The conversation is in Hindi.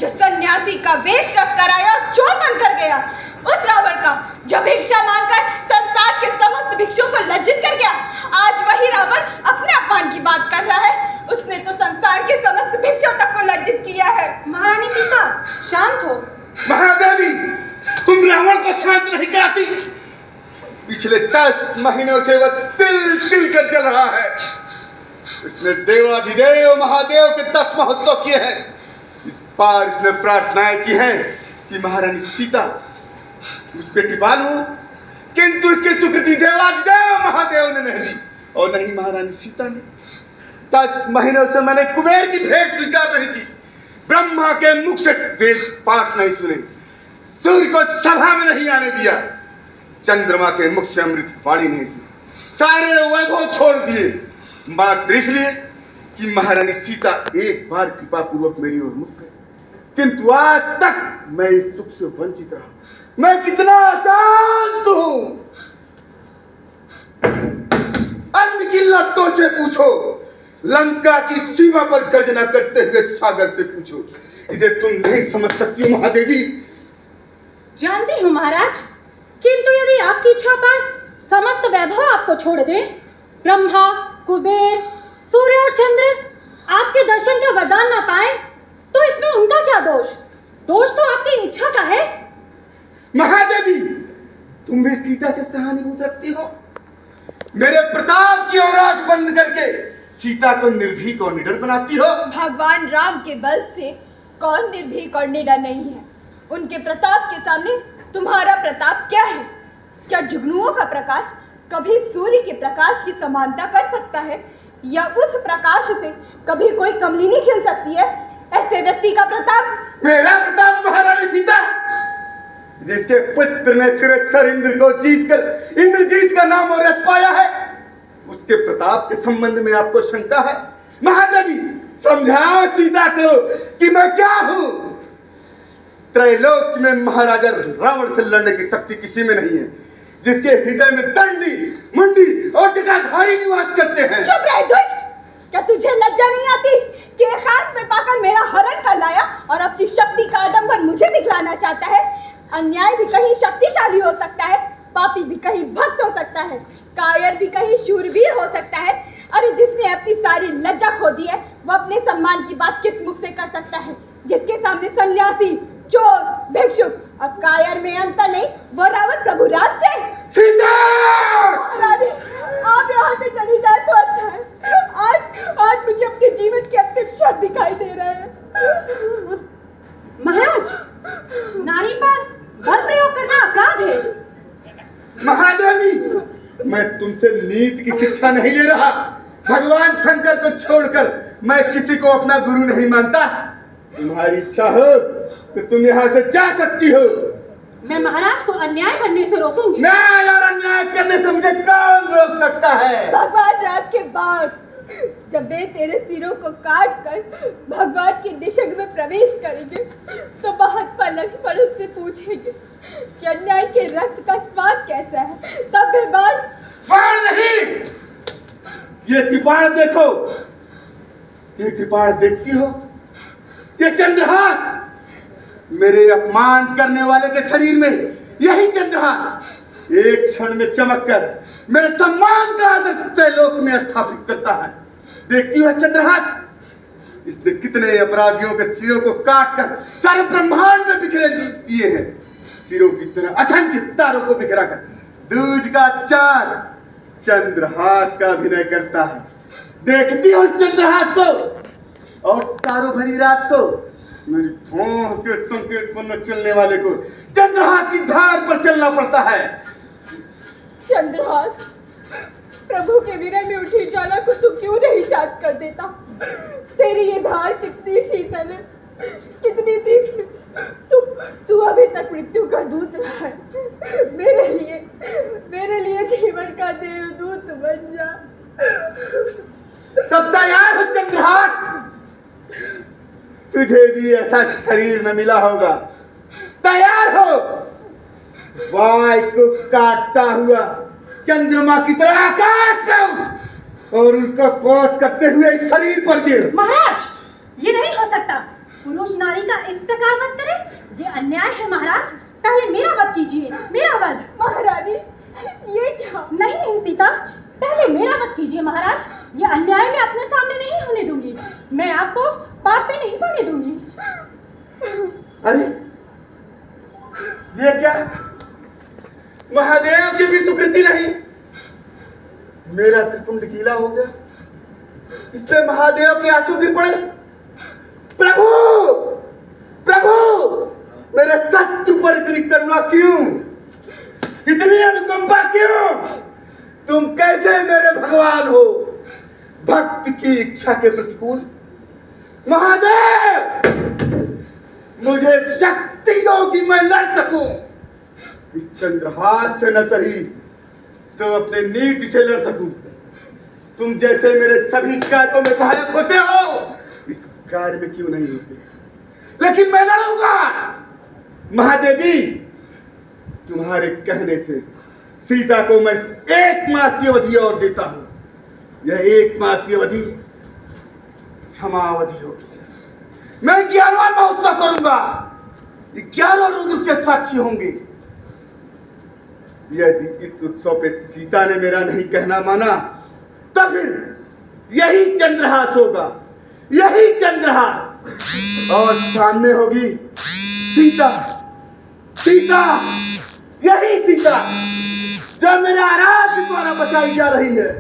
जो सन्यासी का वेश रख कर आया और चोर बनकर गया, उस रावण का जो भिक्षा मांगकर संसार के समस्त भिक्षुओं को लज्जित कर गया, आज वही रावण अपने अपमान की बात कर रहा है। उसने तो संसार के समस्त भिक्षुओं तक को लज्जित किया है। महारानी सीता, शांत हो। महादेवी, तुम रावण को शांत नहीं कराती। पिछले 10 महीनों से वह तिल तिल कर चल रहा है। इसने देवाधिदेव महादेव के 10 महोत्सव किए हैं। इस बार इसने प्रार्थनाएं की हैं कि महारानी सीता मुझ पे कृपालु हो, किंतु इसकी स्वीकृति देवाधिदेव महादेव ने नहीं दी और नहीं महारानी सीता ने। 10 महीनों से मैंने कुबेर की भेंट स्वीकार नहीं की, ब्रह्मा के मुख से वेद पाठ नहीं सुने, सूर्य को सभा में नहीं आने दिया, चंद्रमा के मुख से अमृत वाणी नहीं सुनी, सारे वैभव छोड़ दिए मात्र इसलिए कि महारानी सीता एक बार कृपा पूर्वक मेरी ओर मुख गई। किंतु आज तक मैं इस सुख से वंचित रहा। मैं कितना अशांत हूं। अन्न की लट्टों से पूछो, लंका की सीमा पर गर्जना करते हुए सागर से पूछो, इसे तुम नहीं समझ सकती महादेवी। जानती हूँ महाराज, किंतु यदि आपकी इच्छा पर समस्त वैभव आपको छोड़ दे, ब्रह्मा, कुबेर, सूर्य और चंद्र आपके दर्शन का वरदान न पाए, तो इसमें उनका क्या दोष? दोष तो आपकी इच्छा का है। महादेवी, तुम भी सीता से सहानुभूति रखती हो। मेरे प्रताप की ओर आंख बंद करके सीता को निर्भीक और निडर बनाती हो। भगवान राम के बल से कौन निर्भीक और निडर नहीं है? उनके प्रताप के सामने तुम्हारा प्रताप क्या है? क्या जुगनुओं का प्रकाश कभी सूर्य के प्रकाश की समानता कर सकता है? या उस प्रकाश से कभी कोई कमलिनी खिल सकती है? ऐसे व्यक्ति का प्रताप, मेरा प्रताप महारानी सीता, जिसके पुत्र ने सिरेश्वर इंद्र को जीतकर इंद्रजीत का नाम और यश पाया है, उसके प्रताप के संबंध में आपको शंका है? महादेवी, समझाओ सीता को कि मैं क्या हूं। त्रैलोक में महाराजा रावण से लड़ने की शक्ति किसी में नहीं है, जिसके हृदय में दंडी, मुंडी और जटाधारी निवास करते हैं। चुप रह दुष्ट! क्या तुझे लज्जा नहीं आती कि एक हाथ में पाकर मेरा हरण कर लाया और अपनी शक्ति का आडंबर मुझे दिखलाना चाहता है? अन्याय भी कहीं शक्तिशाली हो सकता है, पापी भी कहीं भक्त हो सकता है, कायर भी कहीं शूरवीर हो सकता है। अरे जिसने अपनी सारी लज्जा खो दी है, वो अपने सम्मान की बात किस मुख से कर सकता है? जिसके सामने सन्यासी, चोर, भिक्षुक और कायर में अंतर नहीं, वो रावण प्रभु राज से। सीता! रानी, आप यहाँ से चली जाए तो अच्छा है। आज मुझे अपने जीवन के अंतिम क्षण दिखाई दे रहे हैं। महाराज, नारी पर बल प्रयोग करना अपराध है। महादेवी, मैं तुमसे नीति की शिक्षा नहीं ले रहा। भगवान शंकर को छोड़कर मैं किसी को अपना गुरु नहीं मानता। तुम्हारी इच्छा हो तो तुम यहाँ से जा सकती हो। मैं महाराज को अन्याय करने से रोकूंगी। न्याय और अन्याय करने से मुझे कौन रोक सकता है? भगवान राम के बाद जब वे तेरे सिरों को काट कर भगवान के निषंग में प्रवेश करेंगे, तो महात्मा लक्ष्मण उससे पूछेंगे कि अन्याय के रक्त का स्वाद कैसा है। तब वे बाण नहीं, ये कृपाण देखो, ये कृपाण देखती हो? ये चंद्रहास, मेरे अपमान करने वाले के शरीर में यही चंद्रहास एक क्षण में चमककर मेरे सम्मान का आदर त्रैलोक में स्थापित करता है। देखती हो चंद्रहास, इसने कितने अपराधियों के सिरों को काटकर सारे ब्रह्मांड में बिखरे दिए हैं। सिरों की तरह असंख्य तारों को बिखराकर दूज का चार चंद्रहास का अभिनय करता है। देखती हो चंद्रहास को और तारों भरी रात को, मेरी भौं के संकेत पर न चलने वाले को चंद्रहास की धार पर चलना पड़ता है। चंद्रहास, प्रभु के विरह में उठी ज्वाला को तू क्यों नहीं शांत कर देता? तेरी ये धार कितनी शीतल है, कितनी तीक्ष्ण। तू अभी तक मृत्यु का दूत रहा है। मेरे लिए जीवन का देवदूत बन जा। तब तैयार हो चंद्रहास, तुझे भी ऐसा शरीर में मिला होगा। तैयार हो, वाय को काटता हुआ चंद्रमा की तरह आकाश में उठ और उनका पौध करते हुए इस शरीर पर गिर। महाराज, ये नहीं हो सकता। पुरुष नारी का इस प्रकार मत करे, ये अन्याय है महाराज। पहले मेरा वध कीजिए, मेरा वध। महारानी ये क्या? नहीं सीता, पहले मेरा वध कीजिए महाराज। ये अन्याय मैं अपने सामने नहीं होने दूंगी। मैं आपको पाप में नहीं पड़ने दूंगी। अरे ये क्या? महादेव की भी सुकृति नहीं। मेरा त्रिपुंड गीला हो गया, इसलिए महादेव के आंसू गिर पड़े। प्रभु प्रभु, मेरे शत्रु पर इतनी करुणा क्यों, इतनी अनुकंपा क्यों? तुम कैसे मेरे भगवान हो, भक्त की इच्छा के प्रतिकूल? महादेव, मुझे शक्ति दो कि मैं लड़ सकूं। इस चंद्रहास से न सही तो अपने नीति से लड़ सकूं। तुम जैसे मेरे सभी कार्यों में सहायक होते हो, इस कार्य में क्यों नहीं होते? लेकिन मैं लड़ूंगा। महादेवी, तुम्हारे कहने से सीता को मैं 1 मास की अवधि और देता हूं। यह 1 मास की अवधि क्षमा अवधि होगी। मैं 11वां महोत्सव करूंगा, 11 लोग उसके साक्षी होंगे। यदि इस उत्सव पे सीता ने मेरा नहीं कहना माना, तो फिर यही चंद्रहास होगा, यही चंद्रहास। और सामने होगी सीता, सीता, यही सीता जो मेरे आराध्य द्वारा बचाई जा रही है।